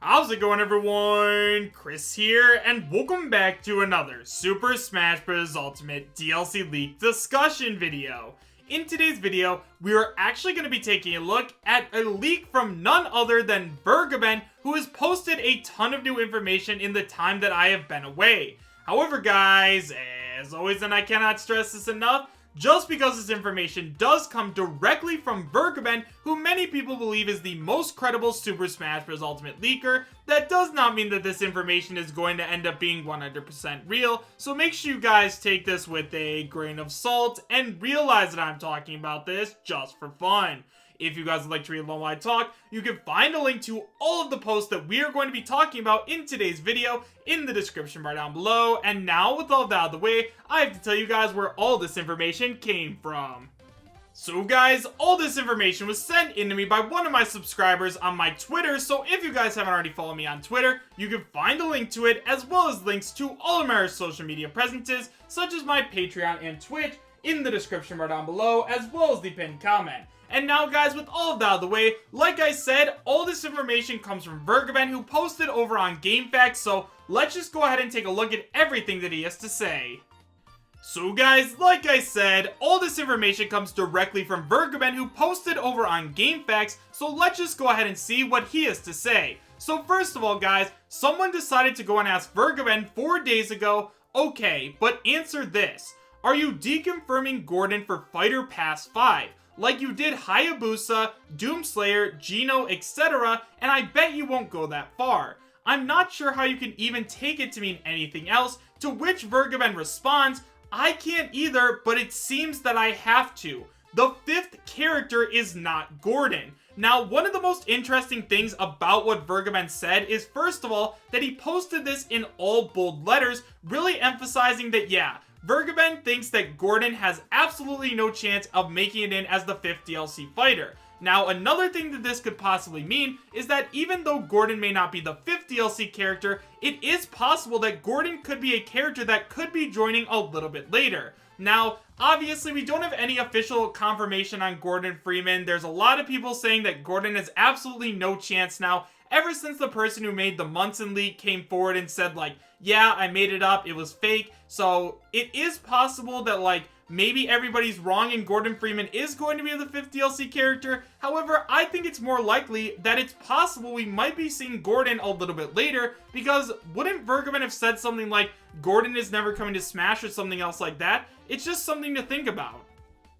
How's it going, everyone? Chris here, and welcome back to another Super Smash Bros. Ultimate DLC leak discussion video. In today's video, we are actually going to be taking a look at a leak from none other than Vergeben, who has posted a ton of new information in the time that I have been away. However, guys, as always, and I cannot stress this enough, just because this information does come directly from Vergeben, who many people believe is the most credible Super Smash Bros. Ultimate leaker, that does not mean that this information is going to end up being 100% real, so make sure you guys take this with a grain of salt and realize that I'm talking about this just for fun. If you guys would like to read along while I talk, you can find a link to all of the posts that we are going to be talking about in today's video in the description bar down below. And now, with all that out of the way, I have to tell you guys where all this information came from. So guys, all this information was sent in to me by one of my subscribers on my Twitter, so if you guys haven't already followed me on Twitter, you can find a link to it, as well as links to all of my social media presences, such as my Patreon and Twitch, in the description bar down below, as well as the pinned comment. And now guys, with all of that out of the way, like I said, all this information comes from Vergeben, who posted over on GameFAQs, so let's just go ahead and take a look at everything that he has to say. So guys, like I said, all this information comes directly from Vergeben, who posted over on GameFAQs, so let's just go ahead and see what he has to say. So first of all guys, someone decided to go and ask Vergeben 4 days ago, okay, but answer this. Are you deconfirming Gordon for Fighter Pass 5? Like you did Hayabusa, Doomslayer, Geno, etc., and I bet you won't go that far. I'm not sure how you can even take it to mean anything else, to which Vergeben responds, I can't either, but it seems that I have to. The 5th character is not Gordon. Now, one of the most interesting things about what Vergeben said is, first of all, that he posted this in all bold letters, really emphasizing that, yeah, Vergeben thinks that Gordon has absolutely no chance of making it in as the 5th DLC fighter. Now, another thing that this could possibly mean is that even though Gordon may not be the 5th DLC character, it is possible that Gordon could be a character that could be joining a little bit later. Now, obviously, we don't have any official confirmation on Gordon Freeman. There's a lot of people saying that Gordon has absolutely no chance now, ever since the person who made the Munson leak came forward and said, like, yeah, I made it up, it was fake. So it is possible that, like, maybe everybody's wrong and Gordon Freeman is going to be the 5th DLC character. However, I think it's more likely that it's possible we might be seeing Gordon a little bit later, because wouldn't Vergeben have said something like, Gordon is never coming to Smash or something else like that? It's just something to think about.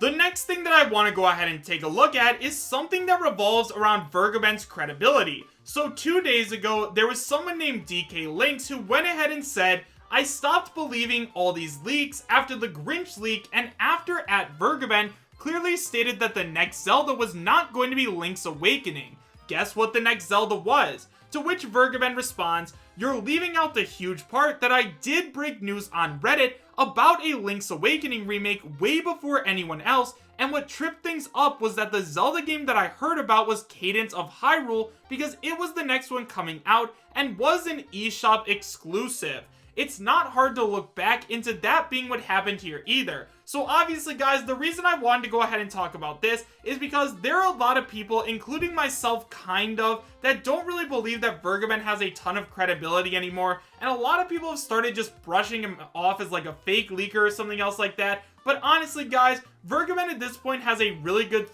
The next thing that I want to go ahead and take a look at is something that revolves around Vergeben's credibility. So 2 days ago, there was someone named DK Lynx who went ahead and said, I stopped believing all these leaks after the Grinch leak and after @Vergeben clearly stated that the next Zelda was not going to be Link's Awakening. Guess what the next Zelda was? To which Vergeben responds, you're leaving out the huge part that I did break news on Reddit about a Link's Awakening remake way before anyone else, and what tripped things up was that the Zelda game that I heard about was Cadence of Hyrule because it was the next one coming out and was an eShop exclusive. It's not hard to look back into that being what happened here either. So obviously guys, the reason I wanted to go ahead and talk about this is because there are a lot of people, including myself kind of, that don't really believe that Vergeben has a ton of credibility anymore, and a lot of people have started just brushing him off as like a fake leaker or something else like that. But honestly guys, Vergeben at this point has a really good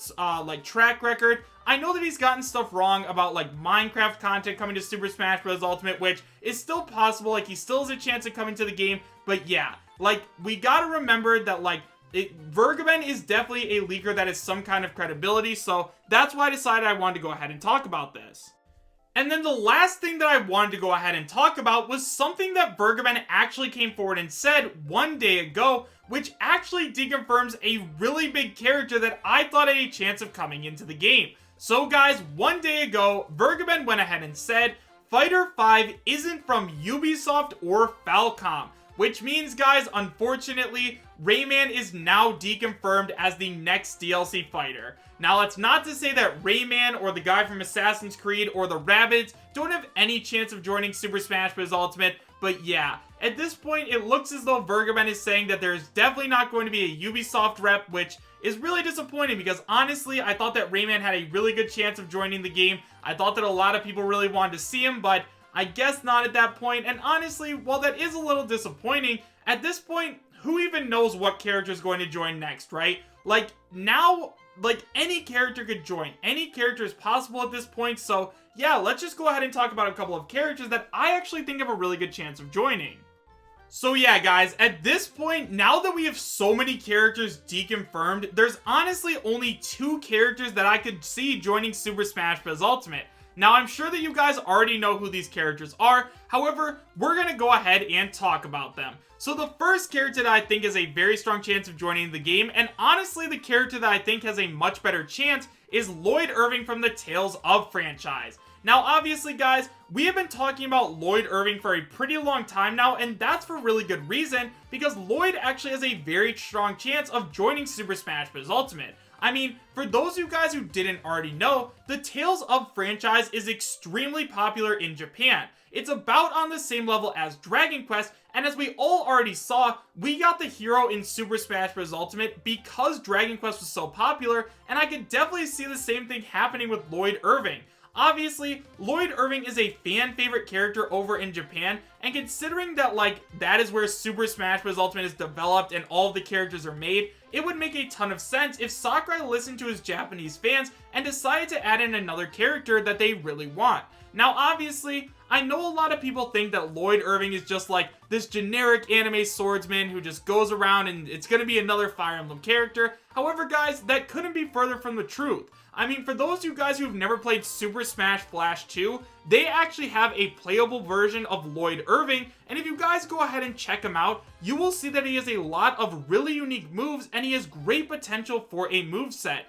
track record. I know that he's gotten stuff wrong about like Minecraft content coming to Super Smash Bros. Ultimate, which is still possible, like he still has a chance of coming to the game, but yeah, like we gotta remember that like Vergeben is definitely a leaker that has some kind of credibility, so that's why I decided I wanted to go ahead and talk about this. And then the last thing that I wanted to go ahead and talk about was something that Vergeben actually came forward and said 1 day ago, which actually deconfirms a really big character that I thought had a chance of coming into the game. So guys, 1 day ago, Vergeben went ahead and said, Fighter 5 isn't from Ubisoft or Falcom, which means guys, unfortunately, Rayman is now deconfirmed as the next DLC fighter. Now that's not to say that Rayman or the guy from Assassin's Creed or the Rabbids don't have any chance of joining Super Smash Bros. Ultimate, but yeah, at this point it looks as though Vergeben is saying that there's definitely not going to be a Ubisoft rep, which is really disappointing because honestly, I thought that Rayman had a really good chance of joining the game. I thought that a lot of people really wanted to see him, but I guess not at that point. And honestly, while that is a little disappointing, at this point, who even knows what character is going to join next, right? Like, now, like, any character could join. Any character is possible at this point, so yeah, let's just go ahead and talk about a couple of characters that I actually think have a really good chance of joining. So yeah, guys, at this point, now that we have so many characters deconfirmed, there's honestly only 2 characters that I could see joining Super Smash Bros. Ultimate. Now, I'm sure that you guys already know who these characters are. However, we're going to go ahead and talk about them. So the first character that I think has a very strong chance of joining the game, and honestly the character that I think has a much better chance, is Lloyd Irving from the Tales of franchise. Now, obviously, guys, we have been talking about Lloyd Irving for a pretty long time now, and that's for really good reason, because Lloyd actually has a very strong chance of joining Super Smash Bros. Ultimate. I mean, for those of you guys who didn't already know, the Tales of franchise is extremely popular in Japan. It's about on the same level as Dragon Quest, and as we all already saw, we got the hero in Super Smash Bros. Ultimate because Dragon Quest was so popular, and I could definitely see the same thing happening with Lloyd Irving. Obviously, Lloyd Irving is a fan favorite character over in Japan, and considering that, like, that is where Super Smash Bros. Ultimate is developed and all of the characters are made, it would make a ton of sense if Sakurai listened to his Japanese fans and decided to add in another character that they really want. Now, obviously, I know a lot of people think that Lloyd Irving is just like this generic anime swordsman who just goes around and it's gonna be another Fire Emblem character. However, guys, that couldn't be further from the truth. I mean, for those of you guys who've never played Super Smash Flash 2, they actually have a playable version of Lloyd Irving, and if you guys go ahead and check him out, you will see that he has a lot of really unique moves, and he has great potential for a moveset.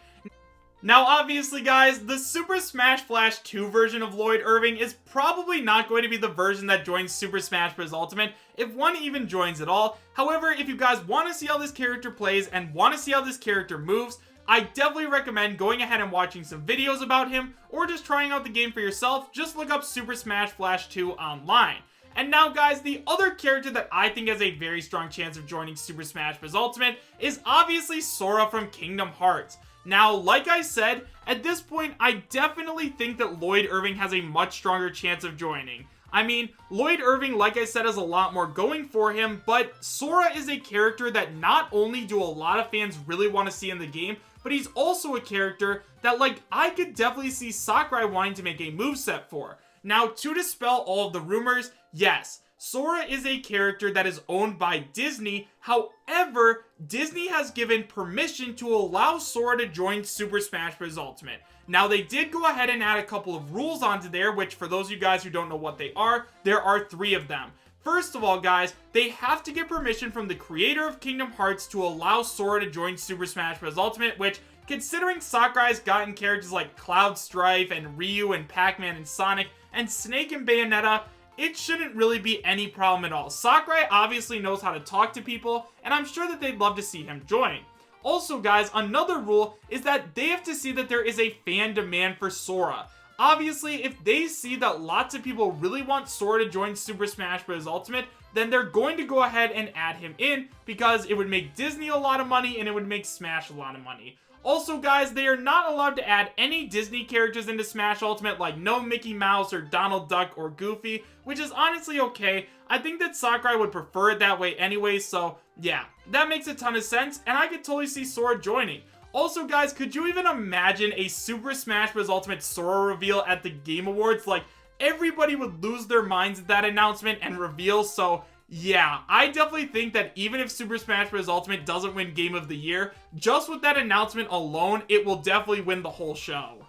Now, obviously, guys, the Super Smash Flash 2 version of Lloyd Irving is probably not going to be the version that joins Super Smash Bros. Ultimate, if one even joins at all. However, if you guys want to see how this character plays and want to see how this character moves, I definitely recommend going ahead and watching some videos about him, or just trying out the game for yourself. Just look up Super Smash Flash 2 online. And now, guys, the other character that I think has a very strong chance of joining Super Smash Bros. Ultimate is obviously Sora from Kingdom Hearts. Now, like I said, at this point, I definitely think that Lloyd Irving has a much stronger chance of joining. I mean, Lloyd Irving, like I said, has a lot more going for him, but Sora is a character that not only do a lot of fans really want to see in the game, but he's also a character that, like, I could definitely see Sakurai wanting to make a moveset for. Now, to dispel all of the rumors, yes, Sora is a character that is owned by Disney. However, Disney has given permission to allow Sora to join Super Smash Bros. Ultimate. Now, they did go ahead and add a couple of rules onto there, which for those of you guys who don't know what they are, there are 3 of them. First of all, guys, they have to get permission from the creator of Kingdom Hearts to allow Sora to join Super Smash Bros. Ultimate, which, considering Sakurai's gotten characters like Cloud Strife and Ryu and Pac-Man and Sonic and Snake and Bayonetta, it shouldn't really be any problem at all. Sakurai obviously knows how to talk to people, and I'm sure that they'd love to see him join. Also, guys, another rule is that they have to see that there is a fan demand for Sora. Obviously, if they see that lots of people really want Sora to join Super Smash Bros. Ultimate, then they're going to go ahead and add him in, because it would make Disney a lot of money and it would make Smash a lot of money. Also, guys, they are not allowed to add any Disney characters into Smash Ultimate, like no Mickey Mouse or Donald Duck or Goofy, which is honestly okay. I think that Sakurai would prefer it that way anyway, so yeah, that makes a ton of sense, and I could totally see Sora joining. Also, guys, could you even imagine a Super Smash Bros. Ultimate Sora reveal at the Game Awards? Like, everybody would lose their minds at that announcement and reveal, so yeah, I definitely think that even if Super Smash Bros. Ultimate doesn't win Game of the Year, just with that announcement alone, it will definitely win the whole show.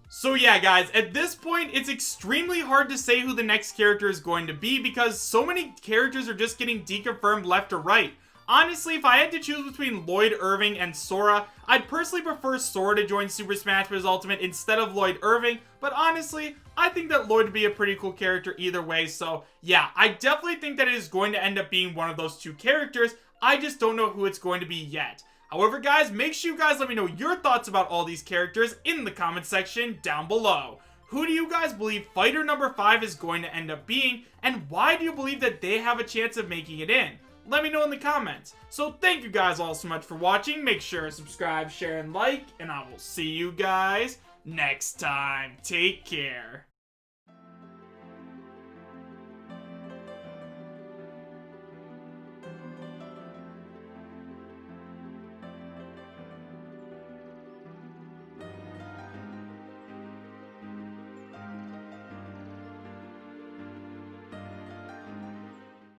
So yeah, guys, at this point, it's extremely hard to say who the next character is going to be because so many characters are just getting deconfirmed left or right. Honestly, if I had to choose between Lloyd Irving and Sora, I'd personally prefer Sora to join Super Smash Bros. Ultimate instead of Lloyd Irving, but honestly, I think that Lloyd would be a pretty cool character either way, so yeah, I definitely think that it is going to end up being one of those 2 characters. I just don't know who it's going to be yet. However, guys, make sure you guys let me know your thoughts about all these characters in the comment section down below. Who do you guys believe fighter number 5 is going to end up being, and why do you believe that they have a chance of making it in? let me know in the comments. So thank you guys all so much for watching. Make sure to subscribe, share, and like, and I will see you guys next time. Take care.